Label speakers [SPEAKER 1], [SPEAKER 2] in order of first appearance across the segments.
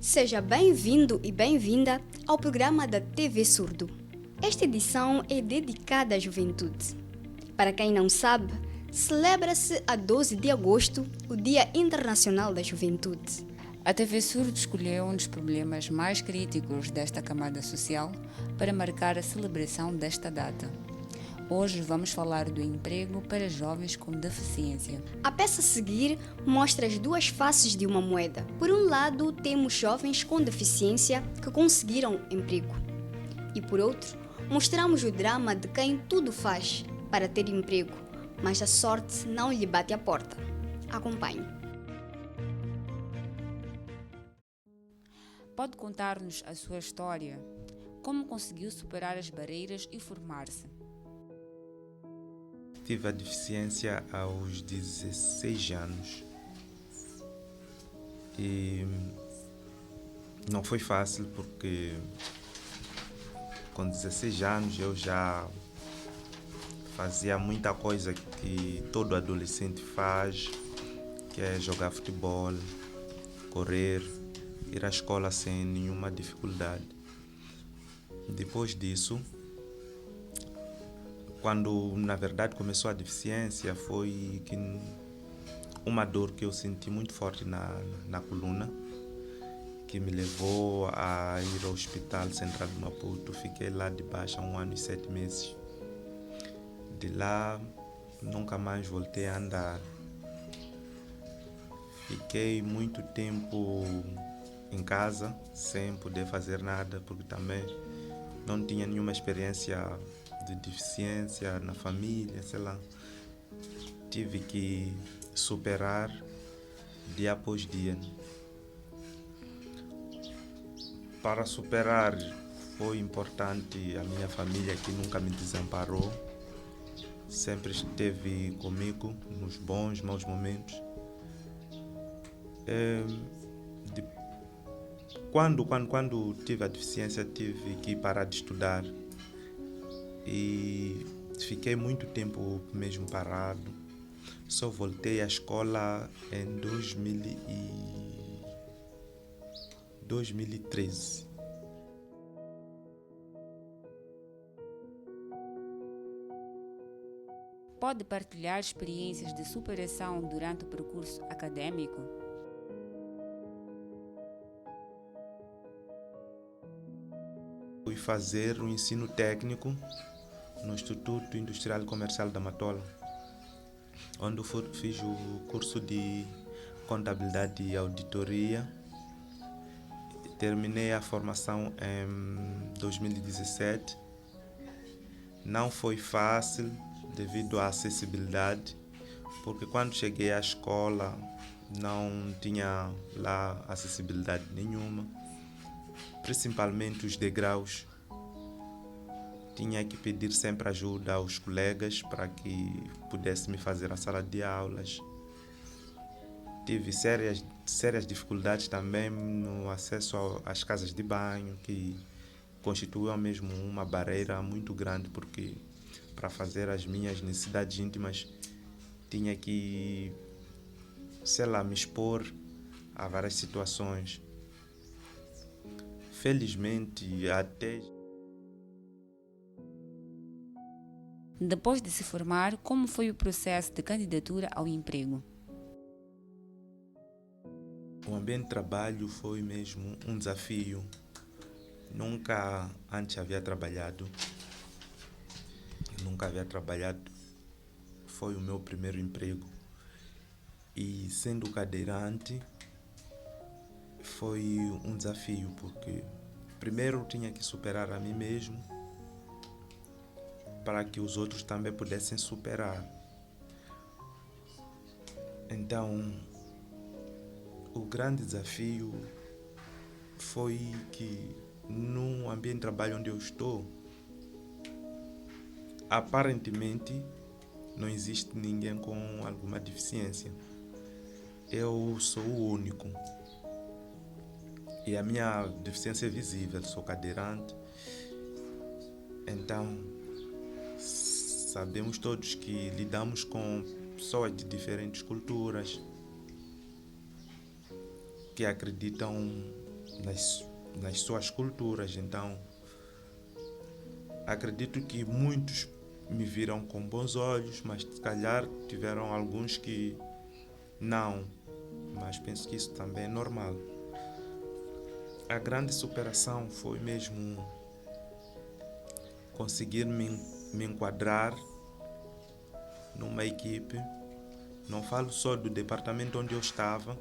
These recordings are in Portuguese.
[SPEAKER 1] Seja bem-vindo e bem-vinda ao programa da TV Surdo. Esta edição é dedicada à juventude. Para quem não sabe, celebra-se a 12 de agosto o Dia Internacional da Juventude.
[SPEAKER 2] A TV Surdo escolheu um dos problemas mais críticos desta camada social para marcar a celebração desta data. Hoje vamos falar do emprego para jovens com deficiência.
[SPEAKER 1] A peça a seguir mostra as duas faces de uma moeda. Por um lado, temos jovens com deficiência que conseguiram emprego. E por outro, mostramos o drama de quem tudo faz para ter emprego, mas a sorte não lhe bate à porta. Acompanhe.
[SPEAKER 2] Pode contar-nos a sua história? Como conseguiu superar as barreiras e formar-se?
[SPEAKER 3] Tive a deficiência aos 16 anos e não foi fácil porque com 16 anos eu já fazia muita coisa que todo adolescente faz, que é jogar futebol, correr, ir à escola sem nenhuma dificuldade. Depois disso, quando na verdade começou a deficiência, foi que uma dor que eu senti muito forte na coluna, que me levou a ir ao Hospital Central de Maputo. Fiquei lá debaixo há 1 ano e 7 meses. De lá nunca mais voltei a andar. Fiquei muito tempo em casa sem poder fazer nada, porque também não tinha nenhuma experiência de deficiência na família, sei lá. Tive que superar dia após dia. Para superar foi importante a minha família, que nunca me desamparou, sempre esteve comigo nos bons, maus momentos. Quando tive a deficiência, tive que parar de estudar e fiquei muito tempo mesmo parado. Só voltei à escola em 2013.
[SPEAKER 2] Pode partilhar experiências de superação durante o percurso acadêmico?
[SPEAKER 3] Fui fazer o ensino técnico no Instituto Industrial e Comercial da Matola, onde fiz o curso de contabilidade e auditoria. Terminei a formação em 2017. Não foi fácil devido à acessibilidade, porque quando cheguei à escola não tinha lá acessibilidade nenhuma, principalmente os degraus. Tinha que pedir sempre ajuda aos colegas para que pudesse me fazer a sala de aulas. Tive sérias dificuldades também no acesso às casas de banho, que constituíam mesmo uma barreira muito grande, porque para fazer as minhas necessidades íntimas tinha que, me expor a várias situações. Felizmente, até
[SPEAKER 2] Depois de se formar, como foi o processo de candidatura ao emprego?
[SPEAKER 3] o ambiente de trabalho foi mesmo um desafio. Nunca antes havia trabalhado. Foi o meu primeiro emprego. E sendo cadeirante, foi um desafio, porque primeiro eu tinha que superar a mim mesmo para que os outros também pudessem superar. Então, o grande desafio foi que no ambiente de trabalho onde eu estou, aparentemente não existe ninguém com alguma deficiência. Eu sou o único. E a minha deficiência é visível, sou cadeirante. Então, sabemos todos que lidamos com pessoas de diferentes culturas, que acreditam nas suas culturas. Então, acredito que muitos me viram com bons olhos, mas se calhar tiveram alguns que não. Mas penso que isso também é normal. A grande superação foi mesmo conseguir me enquadrar numa equipe. Não falo só do departamento onde eu estava,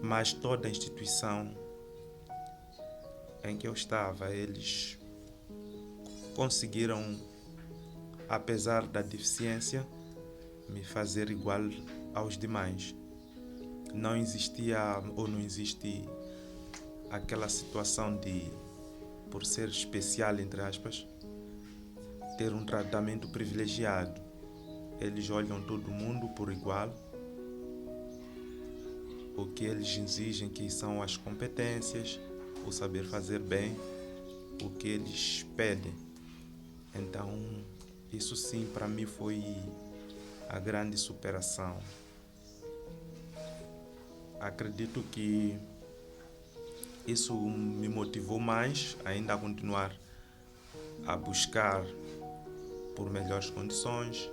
[SPEAKER 3] mas toda a instituição em que eu estava. Eles conseguiram, apesar da deficiência, me fazer igual aos demais. Não existia ou não existe aquela situação de, por ser especial, entre aspas, ter um tratamento privilegiado. Eles olham todo mundo por igual. O que eles exigem que são as competências, o saber fazer bem, o que eles pedem. Então, isso sim, para mim foi a grande superação. Acredito que isso me motivou mais ainda a continuar a buscar por melhores condições,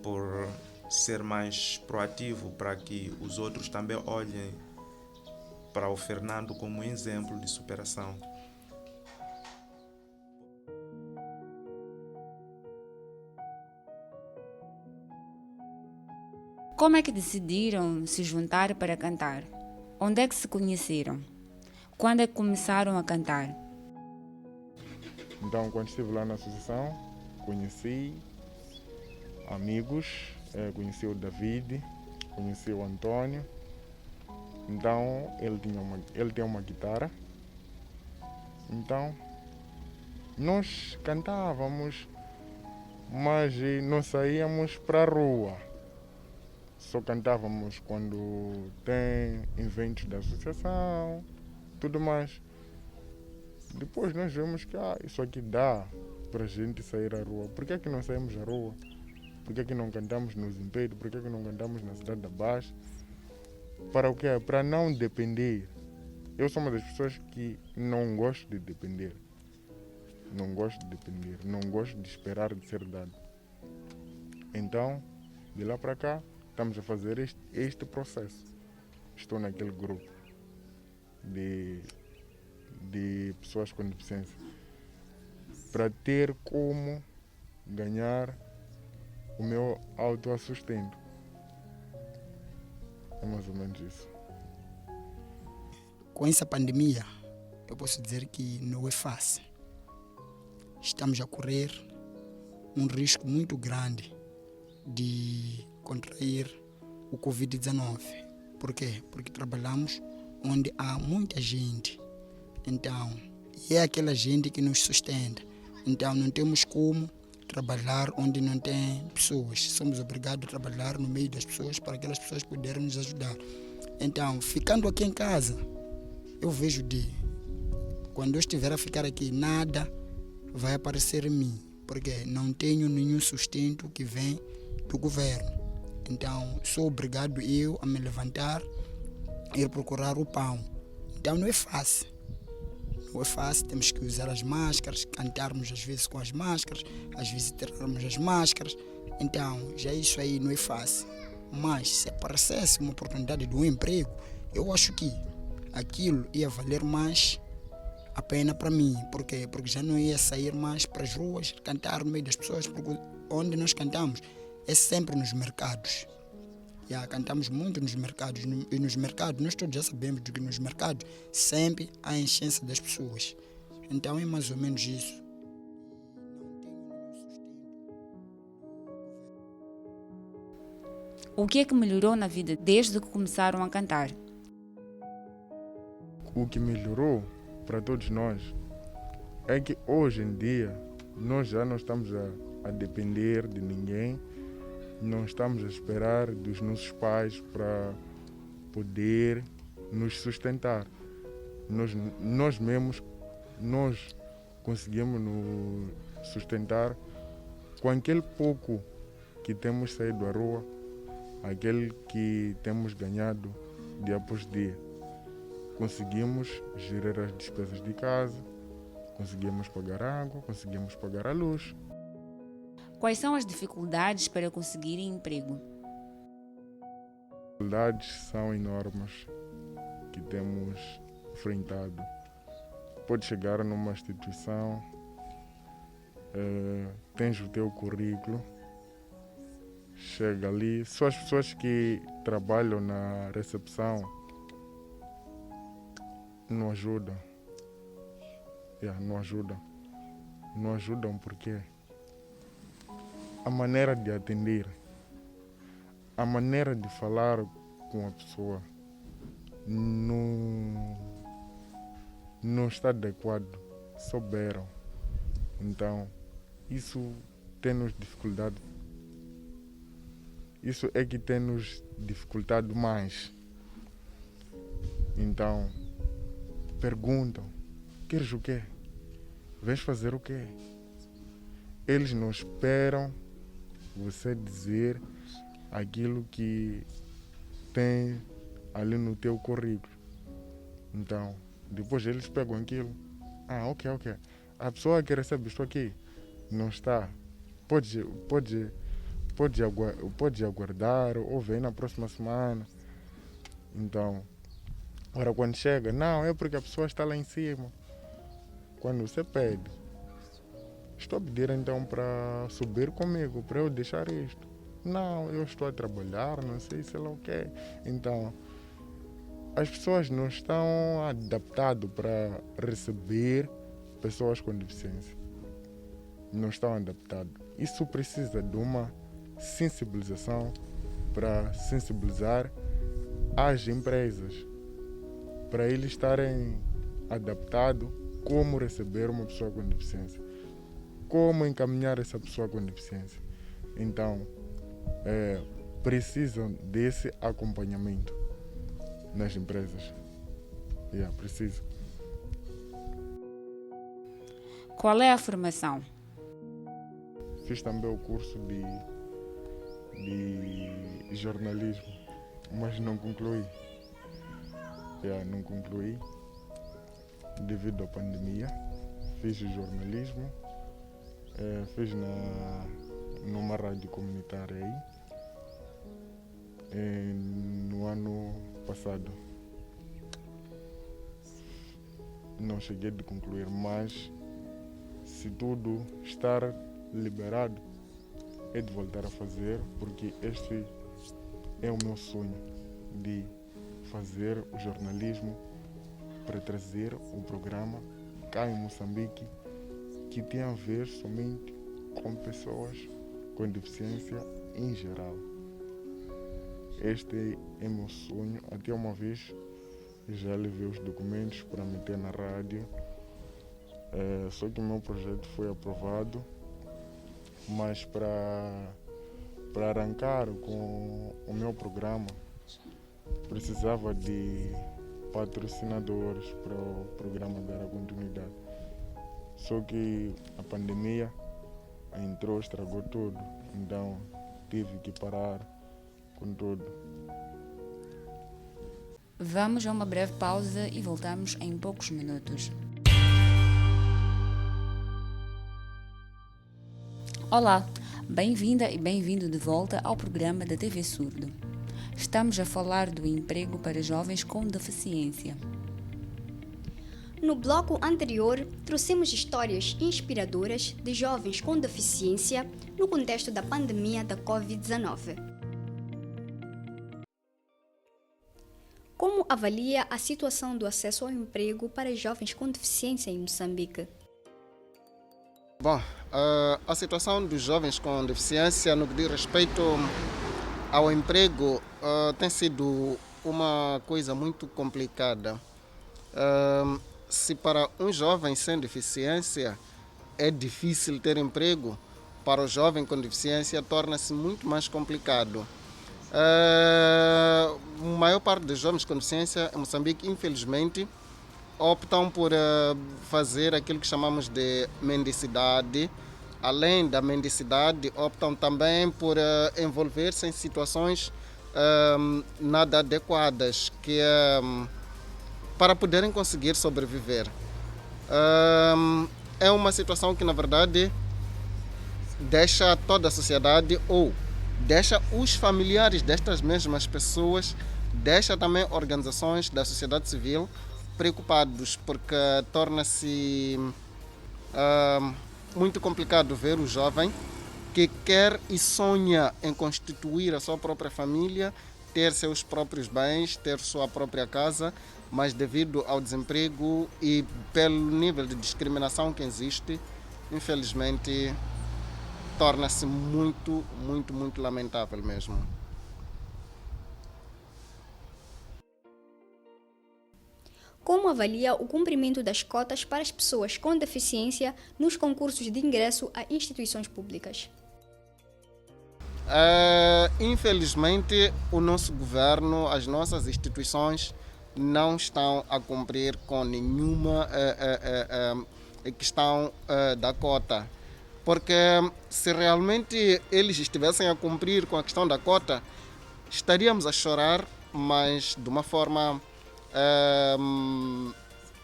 [SPEAKER 3] por ser mais proativo para que os outros também olhem para o Fernando como um exemplo de superação.
[SPEAKER 2] Como é que decidiram se juntar para cantar? Onde é que se conheceram? Quando é que começaram a cantar?
[SPEAKER 4] Então, quando estive lá na associação, conheci amigos, conheci o David, conheci o Antônio. Então, ele tem uma guitarra. Então, nós cantávamos, mas não saíamos para a rua. Só cantávamos quando tem eventos da associação, tudo mais. Depois nós vemos que isso aqui dá para a gente sair à rua. Por que é que não saímos à rua? Por que é que não cantamos nos impérios? Por que é que não cantamos na Cidade da Baixa? Para o quê? Para não depender. Eu sou uma das pessoas que não gosto de depender. Não gosto de depender. Não gosto de esperar de ser dado. Então, de lá para cá, estamos a fazer este processo. Estou naquele grupo de pessoas com deficiência para ter como ganhar o meu autossustento. É mais ou menos isso.
[SPEAKER 5] Com essa pandemia, eu posso dizer que não é fácil. Estamos a correr um risco muito grande de contrair o Covid-19. Por quê? Porque trabalhamos onde há muita gente. Então, é aquela gente que nos sustenta. Então, não temos como trabalhar onde não tem pessoas. Somos obrigados a trabalhar no meio das pessoas para aquelas pessoas poderem nos ajudar. Então, ficando aqui em casa, eu vejo quando eu estiver a ficar aqui, nada vai aparecer em mim, porque não tenho nenhum sustento que vem do governo. Então, sou obrigado eu a me levantar e ir procurar o pão. Então, não é fácil. Não é fácil, temos que usar as máscaras, cantarmos às vezes com as máscaras, às vezes tirarmos as máscaras. Então, já isso aí não é fácil. Mas, se aparecesse uma oportunidade de um emprego, eu acho que aquilo ia valer mais a pena para mim. Por quê? Porque já não ia sair mais para as ruas, cantar no meio das pessoas, porque onde nós cantamos é sempre nos mercados. Cantamos muito nos mercados. E nos mercados, nós todos já sabemos que nos mercados sempre há enchência das pessoas. Então é mais ou menos isso.
[SPEAKER 2] O que é que melhorou na vida desde que começaram a cantar?
[SPEAKER 4] O que melhorou para todos nós é que hoje em dia nós já não estamos a depender de ninguém. Não estamos a esperar dos nossos pais para poder nos sustentar. Nós mesmos, nós conseguimos nos sustentar com aquele pouco que temos saído à rua, aquele que temos ganhado dia após dia. conseguimos gerir as despesas de casa, conseguimos pagar água, conseguimos pagar a luz.
[SPEAKER 2] Quais são as dificuldades para conseguir emprego?
[SPEAKER 4] As dificuldades são enormes que temos enfrentado. Pode chegar numa instituição, tens o teu currículo, chega ali, só as pessoas que trabalham na recepção não ajudam. Não ajudam porque a maneira de atender, a maneira de falar com a pessoa não está adequado, souberam. Então, isso tem-nos dificuldade. Isso é que tem-nos dificultado mais. Então, perguntam, queres o quê? Vens fazer o quê? Eles não esperam você dizer aquilo que tem ali no teu currículo. Então, depois eles pegam aquilo. Ok. A pessoa que recebe isto aqui não está. Pode aguardar ou vem na próxima semana. Então, agora quando chega, não, é porque a pessoa está lá em cima. Quando você pede, estou a pedir então para subir comigo, para eu deixar isto. Não, eu estou a trabalhar, não sei se lá o quê. Então, as pessoas não estão adaptadas para receber pessoas com deficiência. Não estão adaptadas. Isso precisa de uma sensibilização para sensibilizar as empresas, para eles estarem adaptados como receber uma pessoa com deficiência, como encaminhar essa pessoa com deficiência. Então, precisam desse acompanhamento nas empresas. Precisam.
[SPEAKER 2] Qual é a formação?
[SPEAKER 4] Fiz também o curso de jornalismo, mas não concluí. Não concluí devido à pandemia. Fiz o jornalismo, fiz numa rádio comunitária aí, no ano passado. Não cheguei a concluir, mas se tudo estar liberado, é de voltar a fazer, porque este é o meu sonho, de fazer o jornalismo para trazer o programa cá em Moçambique, que tem a ver somente com pessoas com deficiência em geral. Este é meu sonho. Até uma vez já levei os documentos para meter na rádio, só que o meu projeto foi aprovado, mas para arrancar com o meu programa precisava de patrocinadores para o programa dar a continuidade. Só que a pandemia entrou, estragou tudo, então tive que parar com tudo.
[SPEAKER 2] Vamos a uma breve pausa e voltamos em poucos minutos. Olá, bem-vinda e bem-vindo de volta ao programa da TV Surdo. Estamos a falar do emprego para jovens com deficiência.
[SPEAKER 1] No bloco anterior, trouxemos histórias inspiradoras de jovens com deficiência no contexto da pandemia da Covid-19. Como avalia a situação do acesso ao emprego para jovens com deficiência em Moçambique?
[SPEAKER 6] Bom, a situação dos jovens com deficiência no que diz respeito ao emprego tem sido uma coisa muito complicada. Se para um jovem sem deficiência é difícil ter emprego, para o jovem com deficiência torna-se muito mais complicado. A maior parte dos jovens com deficiência em Moçambique, infelizmente, optam por fazer aquilo que chamamos de mendicidade. Além da mendicidade, optam também por envolver-se em situações nada adequadas, que para poderem conseguir sobreviver. É uma situação que, na verdade, deixa toda a sociedade, ou deixa os familiares destas mesmas pessoas, deixa também organizações da sociedade civil preocupados, porque torna-se muito complicado ver o jovem que quer e sonha em constituir a sua própria família, ter seus próprios bens, ter sua própria casa, mas devido ao desemprego e pelo nível de discriminação que existe, infelizmente torna-se muito, muito, muito lamentável mesmo.
[SPEAKER 1] Como avalia o cumprimento das cotas para as pessoas com deficiência nos concursos de ingresso a instituições públicas?
[SPEAKER 6] Infelizmente, o nosso governo, as nossas instituições não estão a cumprir com nenhuma questão da cota. Porque se realmente eles estivessem a cumprir com a questão da cota, estaríamos a chorar, mas de uma forma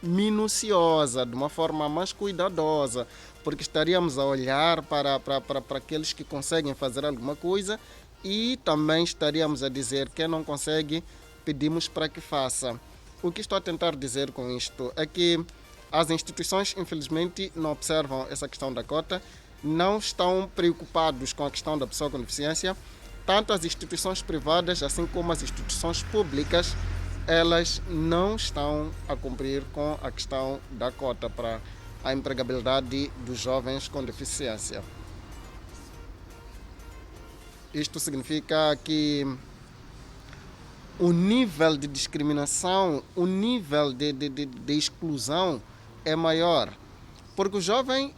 [SPEAKER 6] minuciosa, de uma forma mais cuidadosa, porque estaríamos a olhar para aqueles que conseguem fazer alguma coisa e também estaríamos a dizer que não consegue, pedimos para que faça. O que estou a tentar dizer com isto é que as instituições, infelizmente, não observam essa questão da cota, não estão preocupados com a questão da pessoa com deficiência, tanto as instituições privadas, assim como as instituições públicas, elas não estão a cumprir com a questão da cota para a empregabilidade dos jovens com deficiência. Isto significa que o nível de discriminação, o nível de exclusão é maior, porque o jovem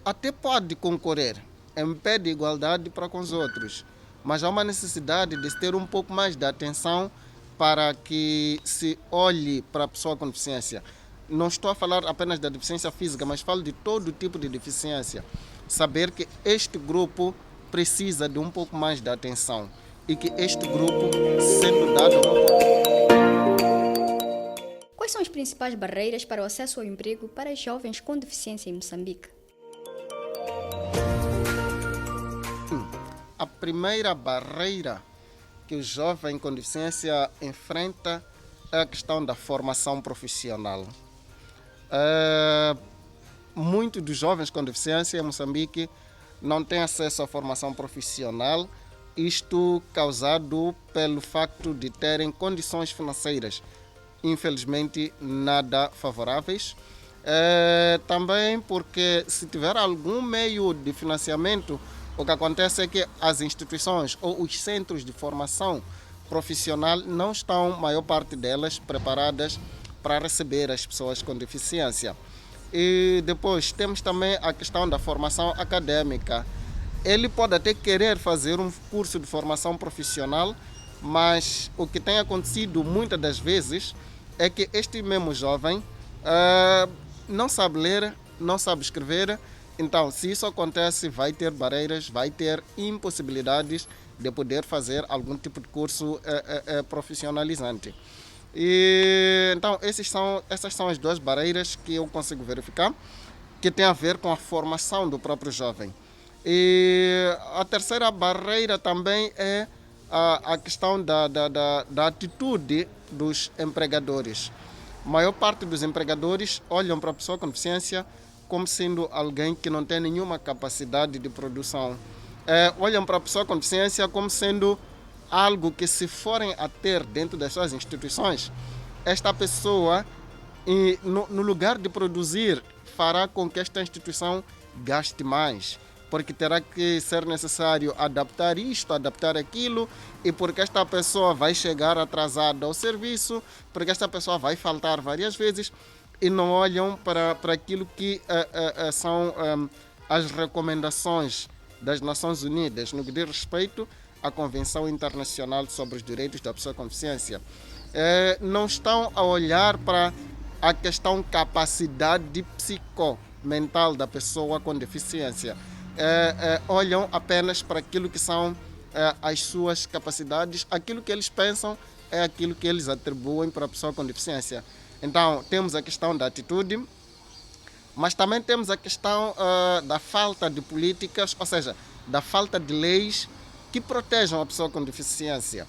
[SPEAKER 6] até pode concorrer em pé de igualdade para com os outros, mas há uma necessidade de se ter um pouco mais de atenção para que se olhe para a pessoa com deficiência. Não estou a falar apenas da deficiência física, mas falo de todo tipo de deficiência. Saber que este grupo precisa de um pouco mais de atenção e que este grupo, sendo dado
[SPEAKER 1] Quais são as principais barreiras para o acesso ao emprego para jovens com deficiência em Moçambique?
[SPEAKER 6] A primeira barreira que o jovem com deficiência enfrenta é a questão da formação profissional. Muitos dos jovens com deficiência em Moçambique não têm acesso à formação profissional, isto causado pelo facto de terem condições financeiras, infelizmente, nada favoráveis. Também porque se tiver algum meio de financiamento, o que acontece é que as instituições ou os centros de formação profissional não estão, a maior parte delas, preparadas para receber as pessoas com deficiência. E depois temos também a questão da formação acadêmica. Ele pode até querer fazer um curso de formação profissional, mas o que tem acontecido muitas das vezes é que este mesmo jovem não sabe ler, não sabe escrever. Então, se isso acontece, vai ter barreiras, vai ter impossibilidades de poder fazer algum tipo de curso profissionalizante. E, então, essas são as duas barreiras que eu consigo verificar, que tem a ver com a formação do próprio jovem. E a terceira barreira também é a questão da atitude dos empregadores. A maior parte dos empregadores olham para a pessoa com deficiência como sendo alguém que não tem nenhuma capacidade de produção. Olham para a pessoa com deficiência como sendo algo que, se forem a ter dentro das suas instituições, esta pessoa, no lugar de produzir, fará com que esta instituição gaste mais, porque terá que ser necessário adaptar isto, adaptar aquilo, e porque esta pessoa vai chegar atrasada ao serviço, porque esta pessoa vai faltar várias vezes, e não olham para aquilo que são as recomendações das Nações Unidas no que diz respeito à Convenção Internacional sobre os Direitos da Pessoa com Deficiência. Não estão a olhar para a questão capacidade psicomental da pessoa com deficiência. Olham apenas para aquilo que são as suas capacidades, aquilo que eles pensam é aquilo que eles atribuem para a pessoa com deficiência. Então, temos a questão da atitude, mas também temos a questão da falta de políticas, ou seja, da falta de leis que protejam a pessoa com deficiência.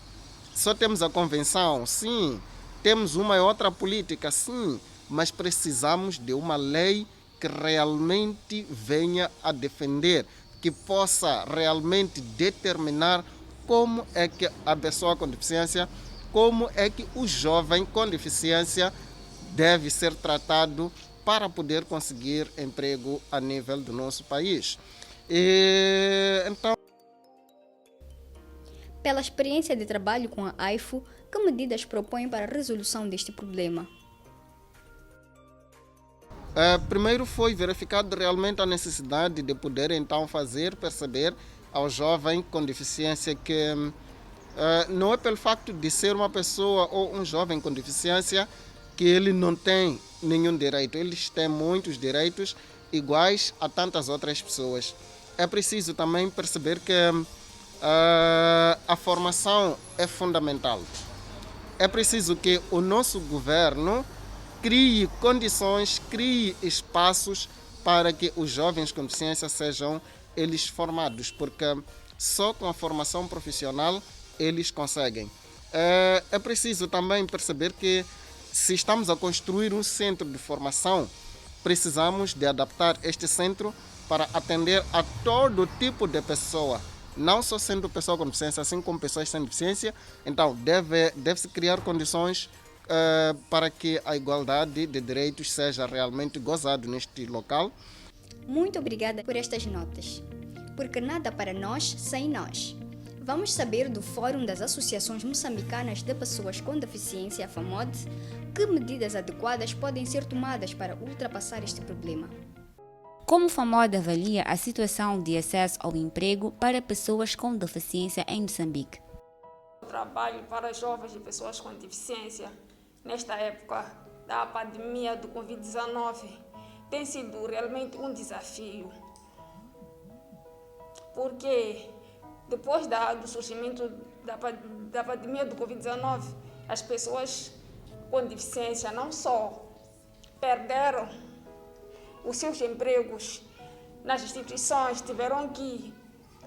[SPEAKER 6] Só temos a convenção, sim, temos uma e outra política, sim, mas precisamos de uma lei que realmente venha a defender, que possa realmente determinar como é que a pessoa com deficiência, como é que o jovem com deficiência deve ser tratado para poder conseguir emprego a nível do nosso país. Então,
[SPEAKER 1] Pela experiência de trabalho com a AIFO, que medidas propõe para a resolução deste problema?
[SPEAKER 6] Primeiro foi verificado realmente a necessidade de poder então fazer perceber ao jovem com deficiência que não é pelo facto de ser uma pessoa ou um jovem com deficiência que ele não tem nenhum direito. Eles têm muitos direitos iguais a tantas outras pessoas. É preciso também perceber que a formação é fundamental. É preciso que o nosso governo crie condições, crie espaços para que os jovens com deficiência sejam eles formados, porque só com a formação profissional eles conseguem. É preciso também perceber que se estamos a construir um centro de formação, precisamos de adaptar este centro para atender a todo tipo de pessoa, não só sendo pessoa com deficiência, assim como pessoas sem deficiência. Então, deve-se criar condições para que a igualdade de direitos seja realmente gozado neste local.
[SPEAKER 1] Muito obrigada por estas notas, porque nada para nós sem nós. Vamos saber do Fórum das Associações Moçambicanas de Pessoas com Deficiência, FAMOD, que medidas adequadas podem ser tomadas para ultrapassar este problema.
[SPEAKER 2] Como o FAMOD avalia a situação de acesso ao emprego para pessoas com deficiência em Moçambique?
[SPEAKER 7] O trabalho para jovens e pessoas com deficiência nesta época da pandemia do Covid-19 tem sido realmente um desafio, porque depois do surgimento da pandemia do Covid-19, as pessoas com deficiência não só perderam os seus empregos nas instituições, tiveram que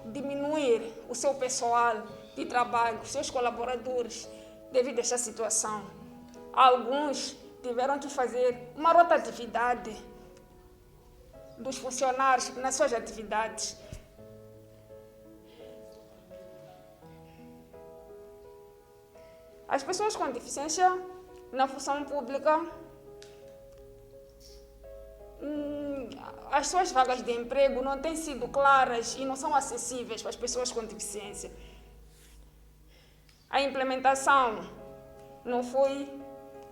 [SPEAKER 7] diminuir o seu pessoal de trabalho, os seus colaboradores, devido a esta situação. Alguns tiveram que fazer uma rotatividade dos funcionários nas suas atividades. As pessoas com deficiência na função pública, as suas vagas de emprego não têm sido claras e não são acessíveis para as pessoas com deficiência. A implementação não foi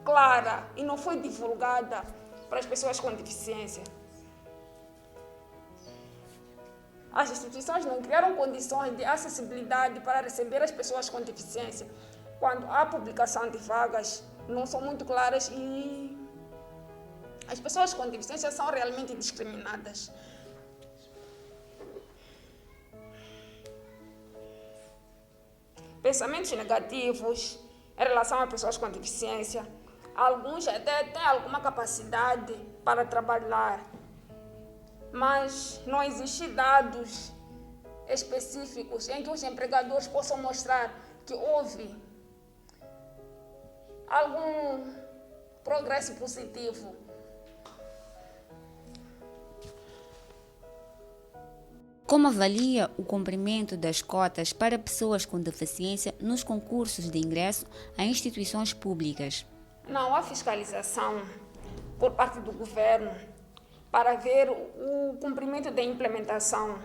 [SPEAKER 7] clara e não foi divulgada para as pessoas com deficiência. As instituições não criaram condições de acessibilidade para receber as pessoas com deficiência, quando a publicação de vagas não são muito claras e as pessoas com deficiência são realmente discriminadas. Pensamentos negativos em relação a pessoas com deficiência. Alguns até têm alguma capacidade para trabalhar, mas não existem dados específicos em que os empregadores possam mostrar que houve algum progresso positivo.
[SPEAKER 2] Como avalia o cumprimento das cotas para pessoas com deficiência nos concursos de ingresso a instituições públicas?
[SPEAKER 7] Não há fiscalização por parte do governo para ver o cumprimento da implementação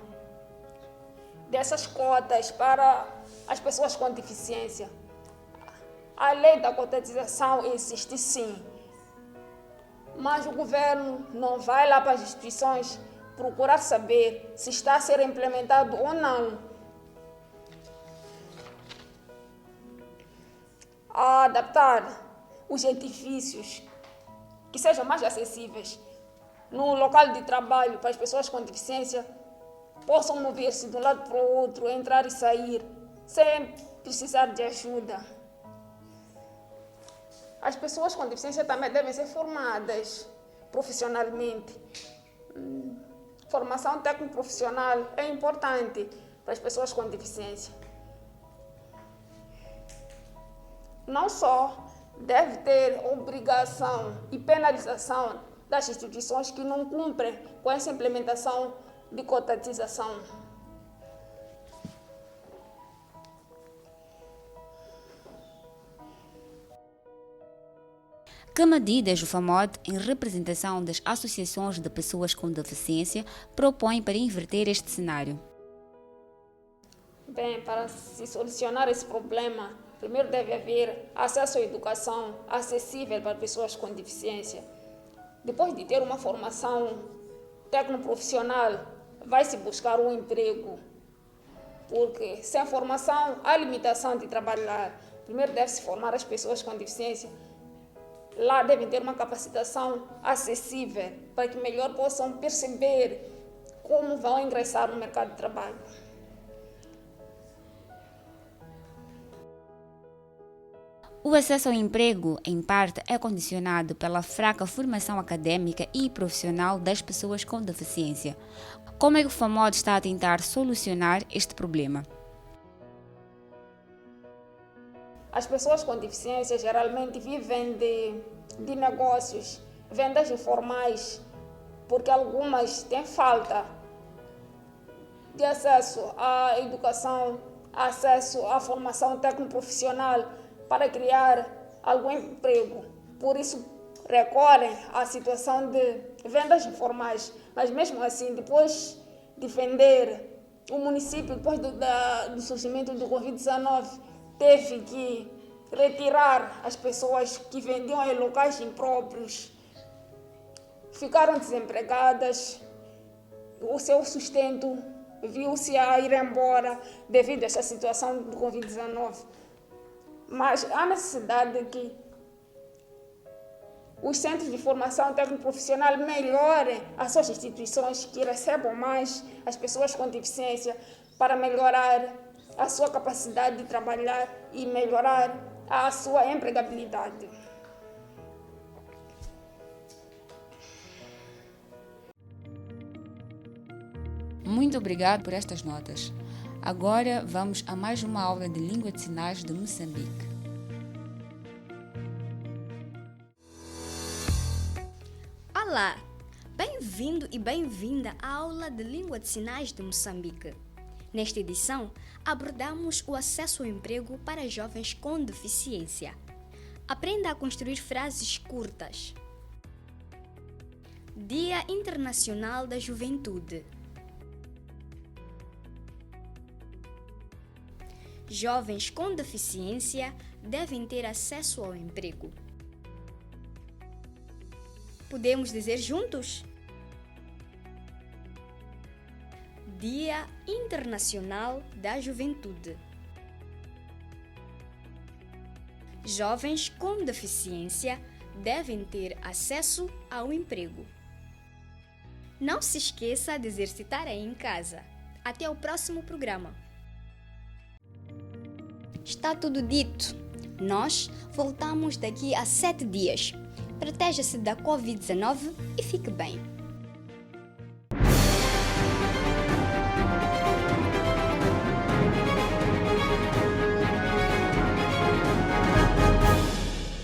[SPEAKER 7] dessas cotas para as pessoas com deficiência. A lei da cotização existe sim, mas o governo não vai lá para as instituições procurar saber se está a ser implementado ou não. A adaptar os edifícios que sejam mais acessíveis no local de trabalho para as pessoas com deficiência possam mover-se de um lado para o outro, entrar e sair, sem precisar de ajuda. As pessoas com deficiência também devem ser formadas profissionalmente. Formação técnico-profissional é importante para as pessoas com deficiência. Não só deve ter obrigação e penalização das instituições que não cumprem com essa implementação de cotatização.
[SPEAKER 2] Que medidas o FAMOD, em representação das associações de pessoas com deficiência, propõe para inverter este cenário?
[SPEAKER 7] Bem, para se solucionar esse problema, primeiro deve haver acesso à educação acessível para pessoas com deficiência. Depois de ter uma formação tecnoprofissional, vai-se buscar um emprego, porque sem formação há limitação de trabalhar. Primeiro deve-se formar as pessoas com deficiência. Lá devem ter uma capacitação acessível para que melhor possam perceber como vão ingressar no mercado de trabalho.
[SPEAKER 2] O acesso ao emprego, em parte, é condicionado pela fraca formação acadêmica e profissional das pessoas com deficiência. Como é que o FAMOD está a tentar solucionar este problema?
[SPEAKER 7] As pessoas com deficiência geralmente vivem de negócios, vendas informais, porque algumas têm falta de acesso à educação, acesso à formação técnico-profissional para criar algum emprego. Por isso, recorrem à situação de vendas informais. Mas mesmo assim, depois de vender, o município, depois do surgimento do Covid-19, teve que retirar as pessoas que vendiam em locais impróprios. Ficaram desempregadas, o seu sustento viu-se a ir embora devido a essa situação do Covid-19. Mas há necessidade de que os centros de formação técnico-profissional melhorem as suas instituições, que recebam mais as pessoas com deficiência para melhorar a sua capacidade de trabalhar e melhorar a sua empregabilidade.
[SPEAKER 2] Muito obrigado por estas notas. Agora vamos a mais uma aula de língua de sinais de Moçambique.
[SPEAKER 1] Olá! Bem-vindo e bem-vinda à aula de língua de sinais de Moçambique. Nesta edição, abordamos o acesso ao emprego para jovens com deficiência. Aprenda a construir frases curtas. Dia Internacional da Juventude. Jovens com deficiência devem ter acesso ao emprego. Podemos dizer juntos? Dia Internacional da Juventude. Jovens com deficiência devem ter acesso ao emprego. Não se esqueça de exercitar aí em casa. Até o próximo programa. Está tudo dito. Nós voltamos daqui a 7 dias. Proteja-se da Covid-19 e fique bem.